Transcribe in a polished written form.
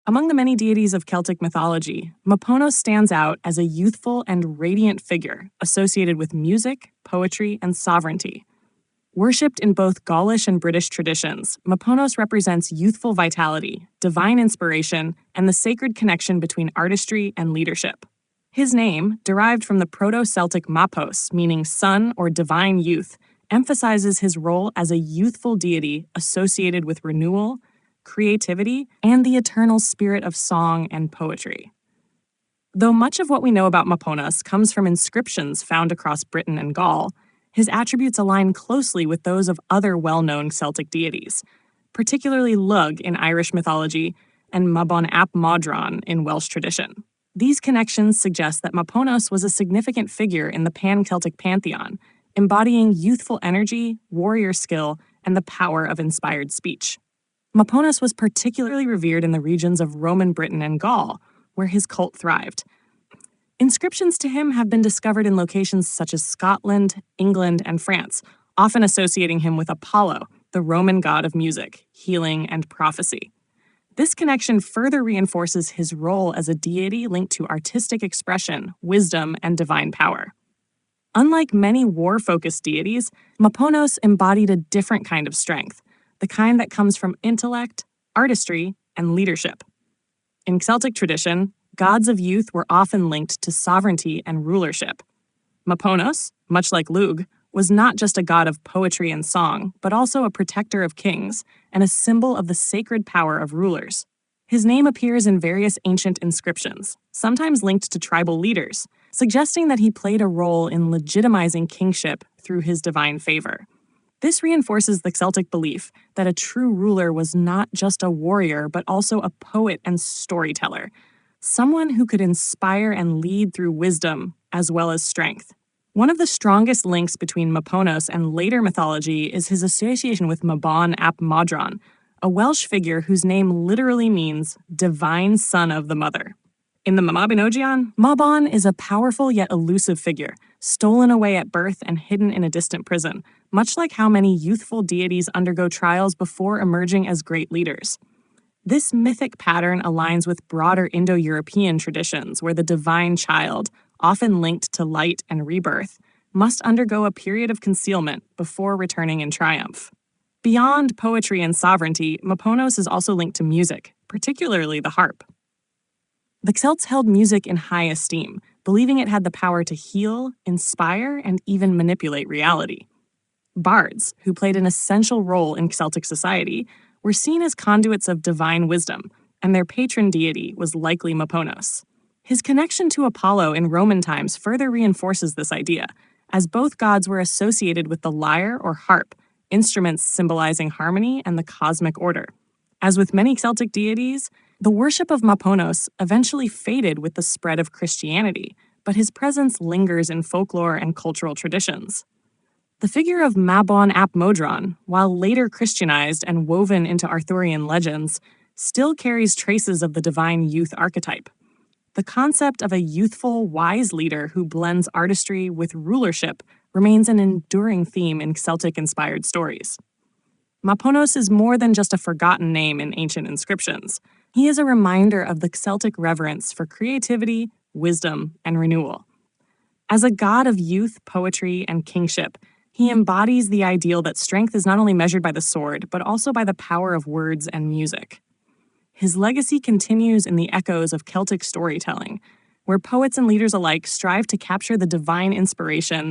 Among the many deities of Celtic mythology, Maponos stands out as a youthful and radiant figure associated with music, poetry, and sovereignty. Worshipped in both Gaulish and British traditions, Maponos represents youthful vitality, divine inspiration, and the sacred connection between artistry and leadership. His name, derived from the Proto-Celtic Mapos, meaning son or divine youth, emphasizes his role as a youthful deity associated with renewal, creativity, and the eternal spirit of song and poetry. Though much of what we know about Maponos comes from inscriptions found across Britain and Gaul, his attributes align closely with those of other well-known Celtic deities, particularly Lugh in Irish mythology and Mabon ap Modron in Welsh tradition. These connections suggest that Maponos was a significant figure in the pan-Celtic pantheon, embodying youthful energy, warrior skill, and the power of inspired speech. Maponos was particularly revered in the regions of Roman Britain and Gaul, where his cult thrived. Inscriptions to him have been discovered in locations such as Scotland, England, and France, often associating him with Apollo, the Roman god of music, healing, and prophecy. This connection further reinforces his role as a deity linked to artistic expression, wisdom, and divine power. Unlike many war-focused deities, Maponos embodied a different kind of strength, the kind that comes from intellect, artistry, and leadership. In Celtic tradition, gods of youth were often linked to sovereignty and rulership. Maponos, much like Lugh, was not just a god of poetry and song, but also a protector of kings and a symbol of the sacred power of rulers. His name appears in various ancient inscriptions, sometimes linked to tribal leaders, suggesting that he played a role in legitimizing kingship through his divine favor. This reinforces the Celtic belief that a true ruler was not just a warrior, but also a poet and storyteller, someone who could inspire and lead through wisdom as well as strength. One of the strongest links between Maponos and later mythology is his association with Mabon ap Modron, a Welsh figure whose name literally means divine son of the mother. In the Mabinogion, Mabon is a powerful yet elusive figure, stolen away at birth and hidden in a distant prison, much like how many youthful deities undergo trials before emerging as great leaders. This mythic pattern aligns with broader Indo-European traditions where the divine child, often linked to light and rebirth, must undergo a period of concealment before returning in triumph. Beyond poetry and sovereignty, Maponos is also linked to music, particularly the harp. The Celts held music in high esteem, believing it had the power to heal, inspire, and even manipulate reality. Bards, who played an essential role in Celtic society, were seen as conduits of divine wisdom, and their patron deity was likely Maponos. His connection to Apollo in Roman times further reinforces this idea, as both gods were associated with the lyre or harp, instruments symbolizing harmony and the cosmic order. As with many Celtic deities, the worship of Maponos eventually faded with the spread of Christianity, but his presence lingers in folklore and cultural traditions. The figure of Mabon ap Modron, while later Christianized and woven into Arthurian legends, still carries traces of the divine youth archetype. The concept of a youthful, wise leader who blends artistry with rulership remains an enduring theme in Celtic-inspired stories. Maponos is more than just a forgotten name in ancient inscriptions. He is a reminder of the Celtic reverence for creativity, wisdom, and renewal. As a god of youth, poetry, and kingship, he embodies the ideal that strength is not only measured by the sword, but also by the power of words and music. His legacy continues in the echoes of Celtic storytelling, where poets and leaders alike strive to capture the divine inspiration